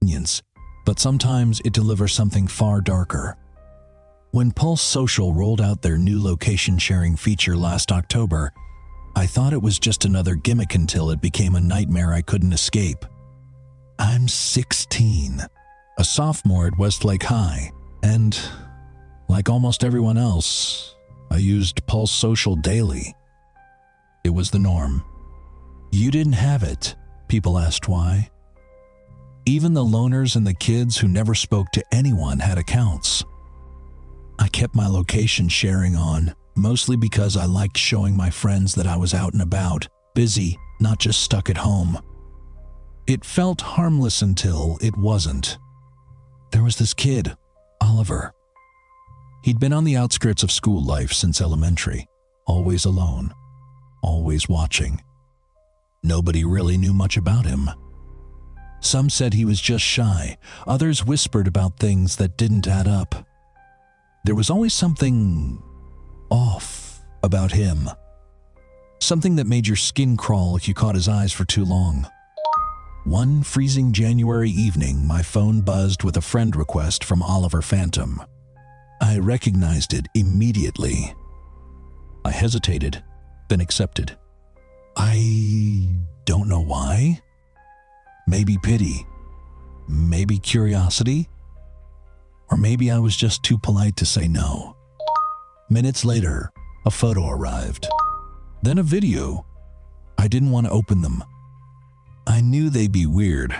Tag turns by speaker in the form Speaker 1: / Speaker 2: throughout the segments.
Speaker 1: convenience, but sometimes it delivers something far darker. When Pulse Social rolled out their new location sharing feature last October, I thought it was just another gimmick until it became a nightmare I couldn't escape. I'm 16, a sophomore at Westlake High, and, like almost everyone else, I used Pulse Social daily. It was the norm. You didn't have it, people asked why. Even the loners and the kids who never spoke to anyone had accounts. I kept my location sharing on, mostly because I liked showing my friends that I was out and about, busy, not just stuck at home. It felt harmless until it wasn't. There was this kid, Oliver. He'd been on the outskirts of school life since elementary, always alone, always watching. Nobody really knew much about him. Some said he was just shy, others whispered about things that didn't add up. There was always something off about him. Something that made your skin crawl if you caught his eyes for too long. One freezing January evening, my phone buzzed with a friend request from Oliver Phantom. I recognized it immediately. I hesitated, then accepted. I don't know why. Maybe pity. Maybe curiosity. Or maybe I was just too polite to say no. Minutes later, a photo arrived. Then a video. I didn't want to open them. I knew they'd be weird,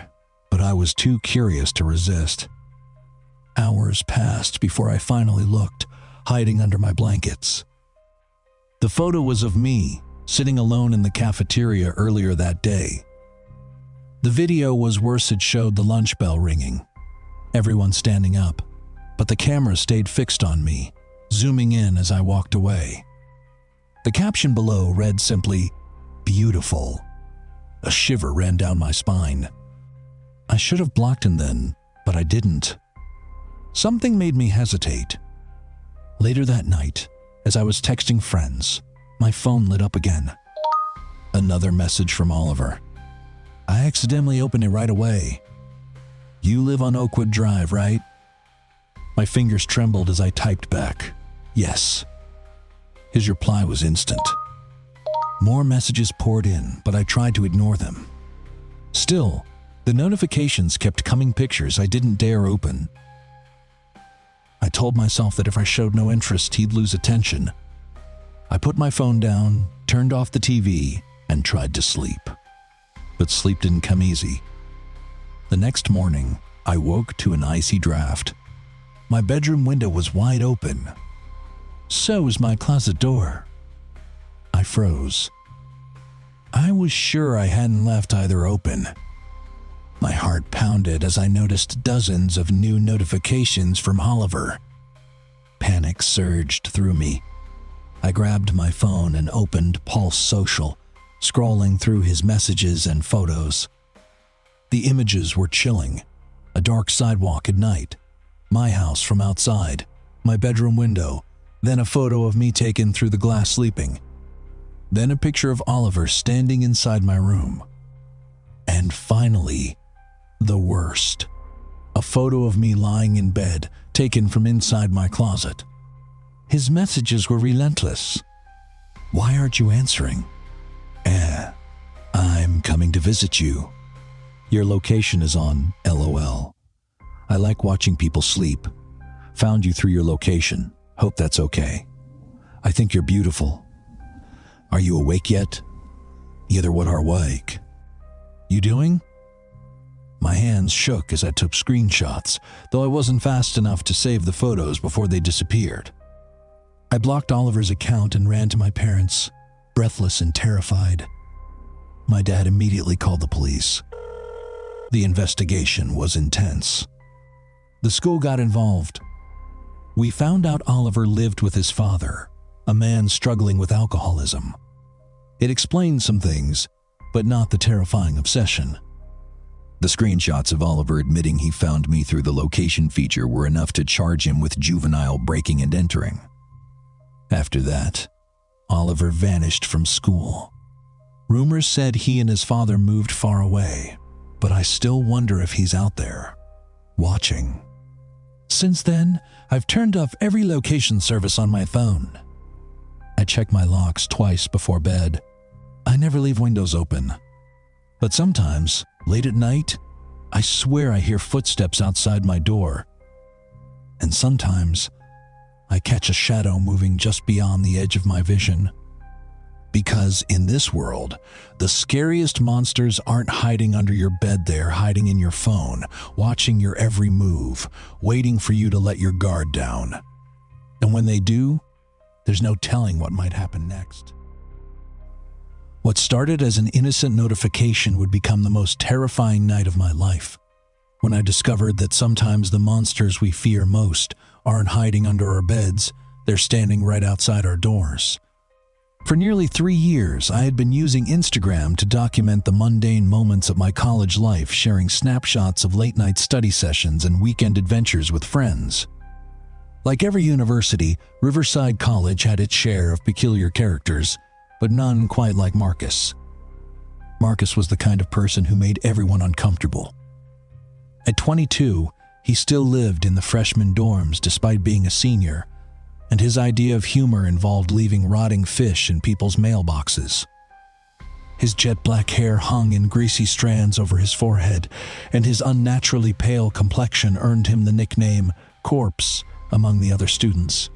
Speaker 1: but I was too curious to resist. Hours passed before I finally looked, hiding under my blankets. The photo was of me, sitting alone in the cafeteria earlier that day. The video was worse. It showed the lunch bell ringing, everyone standing up, but the camera stayed fixed on me, zooming in as I walked away. The caption below read simply, "Beautiful." A shiver ran down my spine. I should have blocked him then, but I didn't. Something made me hesitate. Later that night, as I was texting friends, my phone lit up again. Another message from Oliver. I accidentally opened it right away. "You live on Oakwood Drive, right?" My fingers trembled as I typed back, "Yes." His reply was instant. More messages poured in, but I tried to ignore them. Still, the notifications kept coming, pictures I didn't dare open. I told myself that if I showed no interest, he'd lose attention. I put my phone down, turned off the TV, and tried to sleep. But sleep didn't come easy. The next morning, I woke to an icy draft. My bedroom window was wide open. So was my closet door. I froze. I was sure I hadn't left either open. My heart pounded as I noticed dozens of new notifications from Oliver. Panic surged through me. I grabbed my phone and opened Pulse Social, scrolling through his messages and photos. The images were chilling. A dark sidewalk at night, my house from outside, my bedroom window, then a photo of me taken through the glass sleeping. Then a picture of Oliver standing inside my room. And finally, the worst. A photo of me lying in bed, taken from inside my closet. His messages were relentless. "Why aren't you answering?" "I'm coming to visit you. Your location is on LOL. I like watching people sleep. Found you through your location. Hope that's okay. I think you're beautiful. Are you awake yet? Either would are awake. You doing?" My hands shook as I took screenshots, though I wasn't fast enough to save the photos before they disappeared. I blocked Oliver's account and ran to my parents, breathless and terrified. My dad immediately called the police. The investigation was intense. The school got involved. We found out Oliver lived with his father, a man struggling with alcoholism. It explained some things, but not the terrifying obsession. The screenshots of Oliver admitting he found me through the location feature were enough to charge him with juvenile breaking and entering. After that, Oliver vanished from school. Rumors said he and his father moved far away, but I still wonder if he's out there, watching. Since then, I've turned off every location service on my phone. I check my locks twice before bed. I never leave windows open. But sometimes, late at night, I swear I hear footsteps outside my door. And sometimes, I catch a shadow moving just beyond the edge of my vision. Because in this world, the scariest monsters aren't hiding under your bed, they're hiding in your phone, watching your every move, waiting for you to let your guard down. And when they do, there's no telling what might happen next. What started as an innocent notification would become the most terrifying night of my life, when I discovered that sometimes the monsters we fear most aren't hiding under our beds, they're standing right outside our doors. For nearly 3 years, I had been using Instagram to document the mundane moments of my college life, sharing snapshots of late-night study sessions and weekend adventures with friends. Like every university, Riverside College had its share of peculiar characters, but none quite like Marcus. Marcus was the kind of person who made everyone uncomfortable. At 22, he still lived in the freshman dorms despite being a senior, and his idea of humor involved leaving rotting fish in people's mailboxes. His jet black hair hung in greasy strands over his forehead, and his unnaturally pale complexion earned him the nickname Corpse among the other students.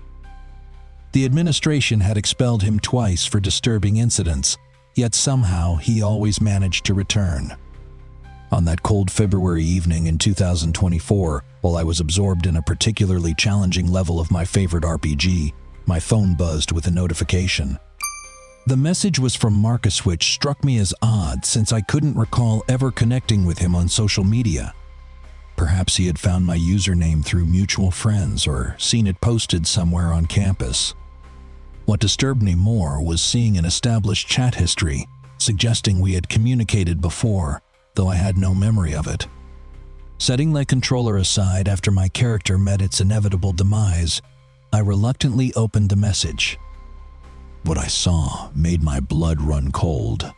Speaker 1: The administration had expelled him twice for disturbing incidents, yet somehow he always managed to return. On that cold February evening in 2024, while I was absorbed in a particularly challenging level of my favorite RPG, my phone buzzed with a notification. The message was from Marcus, which struck me as odd since I couldn't recall ever connecting with him on social media. Perhaps he had found my username through mutual friends or seen it posted somewhere on campus. What disturbed me more was seeing an established chat history, suggesting we had communicated before, though I had no memory of it. Setting my controller aside after my character met its inevitable demise, I reluctantly opened the message. What I saw made my blood run cold.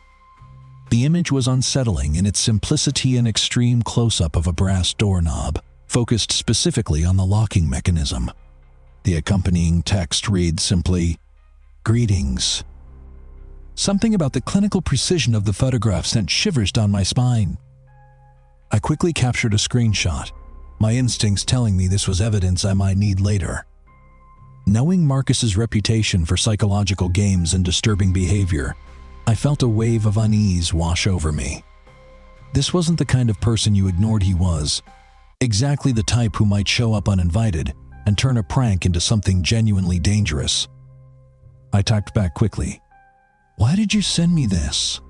Speaker 1: The image was unsettling in its simplicity and extreme close-up of a brass doorknob, focused specifically on the locking mechanism. The accompanying text reads simply, "Greetings." Something about the clinical precision of the photograph sent shivers down my spine. I quickly captured a screenshot, my instincts telling me this was evidence I might need later. Knowing Marcus's reputation for psychological games and disturbing behavior, I felt a wave of unease wash over me. This wasn't the kind of person you ignored he was, exactly the type who might show up uninvited and turn a prank into something genuinely dangerous. I typed back quickly, "Why did you send me this?"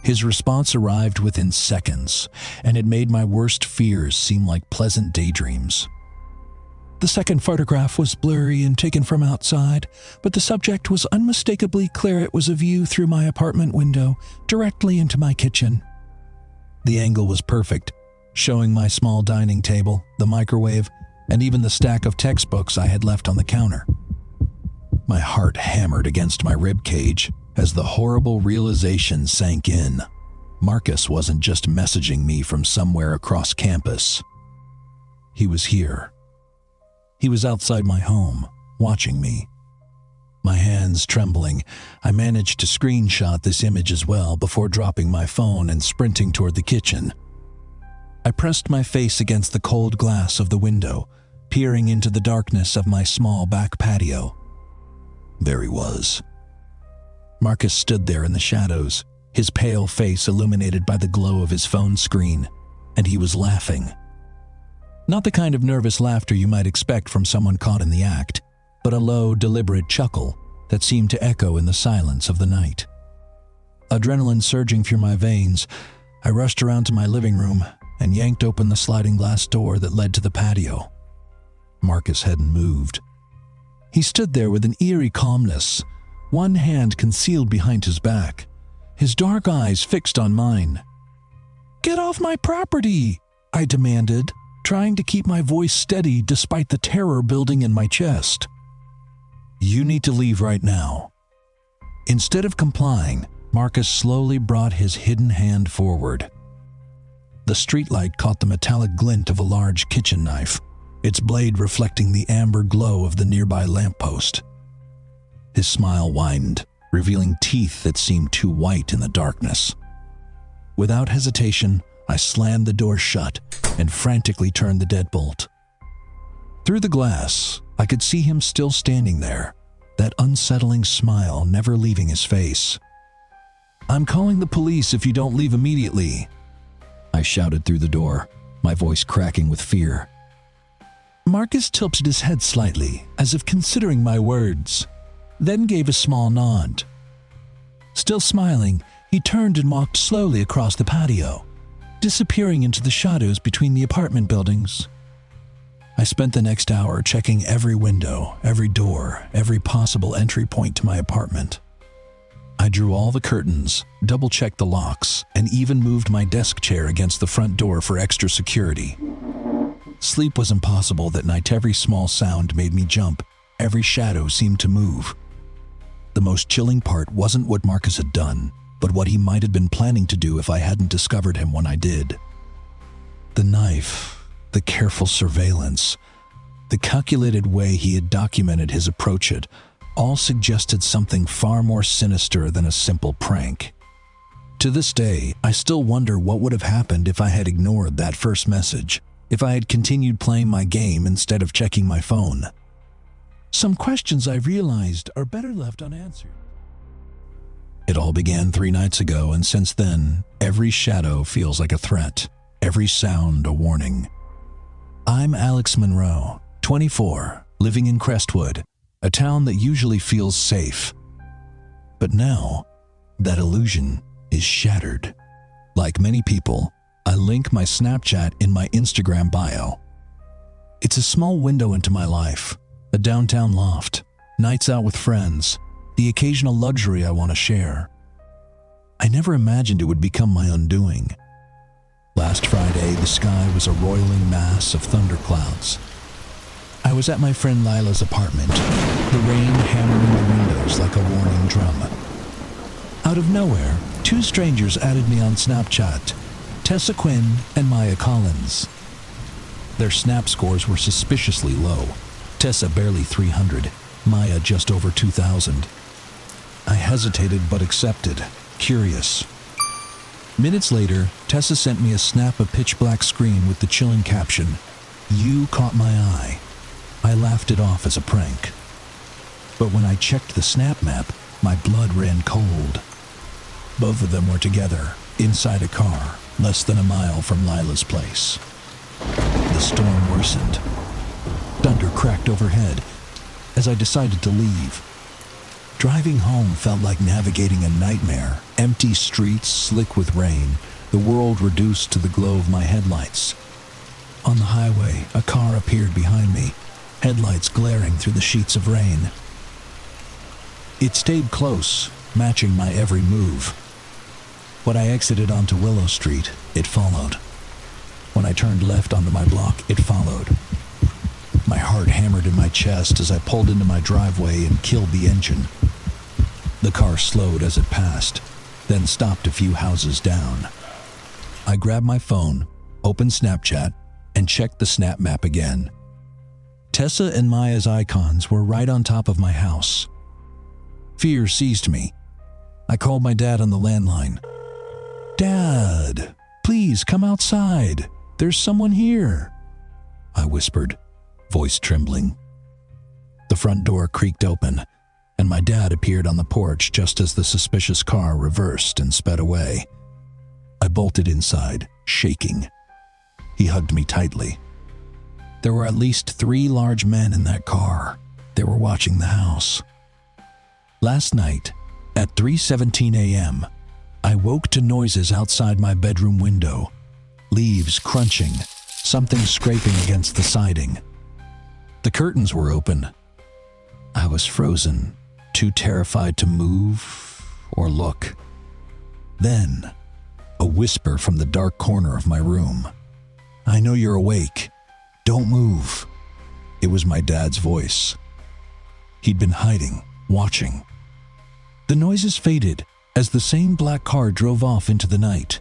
Speaker 1: His response arrived within seconds, and it made my worst fears seem like pleasant daydreams. "The second photograph was blurry and taken from outside, but the subject was unmistakably clear. It was a view through my apartment window, directly into my kitchen. The angle was perfect, showing my small dining table, the microwave, and even the stack of textbooks I had left on the counter." My heart hammered against my ribcage as the horrible realization sank in. Marcus wasn't just messaging me from somewhere across campus. He was here. He was outside my home, watching me. My hands trembling, I managed to screenshot this image as well before dropping my phone and sprinting toward the kitchen. I pressed my face against the cold glass of the window, peering into the darkness of my small back patio. There he was. Marcus stood there in the shadows, his pale face illuminated by the glow of his phone screen, and he was laughing. Not the kind of nervous laughter you might expect from someone caught in the act, but a low, deliberate chuckle that seemed to echo in the silence of the night. Adrenaline surging through my veins, I rushed around to my living room and yanked open the sliding glass door that led to the patio. Marcus hadn't moved. He stood there with an eerie calmness, one hand concealed behind his back, his dark eyes fixed on mine. "Get off my property!" I demanded, trying to keep my voice steady despite the terror building in my chest. "You need to leave right now." Instead of complying, Marcus slowly brought his hidden hand forward. The streetlight caught the metallic glint of a large kitchen knife, its blade reflecting the amber glow of the nearby lamppost. His smile widened, revealing teeth that seemed too white in the darkness. Without hesitation, I slammed the door shut and frantically turned the deadbolt. Through the glass, I could see him still standing there, that unsettling smile never leaving his face. "I'm calling the police if you don't leave immediately," I shouted through the door, my voice cracking with fear. Marcus tilted his head slightly, as if considering my words, then gave a small nod. Still smiling, he turned and walked slowly across the patio, disappearing into the shadows between the apartment buildings. I spent the next hour checking every window, every door, every possible entry point to my apartment. I drew all the curtains, double-checked the locks, and even moved my desk chair against the front door for extra security. Sleep was impossible that night. Every small sound made me jump. Every shadow seemed to move. The most chilling part wasn't what Marcus had done, but what he might have been planning to do if I hadn't discovered him when I did. The knife, the careful surveillance, the calculated way he had documented his approach, it all suggested something far more sinister than a simple prank. To this day, I still wonder what would have happened if I had ignored that first message, if I had continued playing my game instead of checking my phone. Some questions I realized are better left unanswered. It all began 3 nights ago, and since then, every shadow feels like a threat, every sound a warning. I'm Alex Monroe, 24, living in Crestwood, a town that usually feels safe. But now, that illusion is shattered. Like many people, I link my Snapchat in my Instagram bio. It's a small window into my life, a downtown loft, nights out with friends, the occasional luxury I want to share. I never imagined it would become my undoing. Last Friday, the sky was a roiling mass of thunderclouds. I was at my friend Lila's apartment, the rain hammering the windows like a warning drum. Out of nowhere, 2 strangers added me on Snapchat, Tessa Quinn and Maya Collins. Their snap scores were suspiciously low, Tessa barely 300, Maya just over 2,000. I hesitated but accepted, curious. Minutes later, Tessa sent me a snap of pitch-black screen with the chilling caption, "You caught my eye." I laughed it off as a prank. But when I checked the snap map, my blood ran cold. Both of them were together, inside a car, less than a mile from Lila's place. The storm worsened. Thunder cracked overhead as I decided to leave. Driving home felt like navigating a nightmare. Empty streets, slick with rain, the world reduced to the glow of my headlights. On the highway, a car appeared behind me, headlights glaring through the sheets of rain. It stayed close, matching my every move. When I exited onto Willow Street, it followed. When I turned left onto my block, it followed. My heart hammered in my chest as I pulled into my driveway and killed the engine. The car slowed as it passed, then stopped a few houses down. I grabbed my phone, opened Snapchat, and checked the snap map again. Tessa and Maya's icons were right on top of my house. Fear seized me. I called my dad on the landline. "Dad, please come outside. There's someone here," I whispered, voice trembling. The front door creaked open, and my dad appeared on the porch just as the suspicious car reversed and sped away. I bolted inside, shaking. He hugged me tightly. There were at least 3 large men in that car. They were watching the house. Last night, at 3:17 a.m., I woke to noises outside my bedroom window. Leaves crunching, something scraping against the siding. The curtains were open. I was frozen, too terrified to move or look. Then, a whisper from the dark corner of my room. "I know you're awake. Don't move." It was my dad's voice. He'd been hiding, watching. The noises faded as the same black car drove off into the night.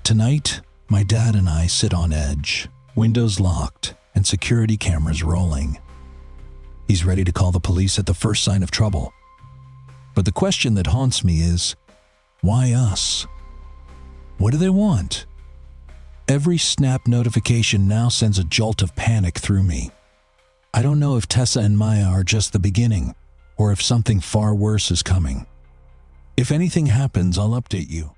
Speaker 1: Tonight, My dad and I sit on edge, windows locked and security cameras rolling. He's ready to call the police at the first sign of trouble. But the question that haunts me is, why us? What do they want? Every snap notification now sends a jolt of panic through me. I don't know if Tessa and Maya are just the beginning, or if something far worse is coming. If anything happens, I'll update you.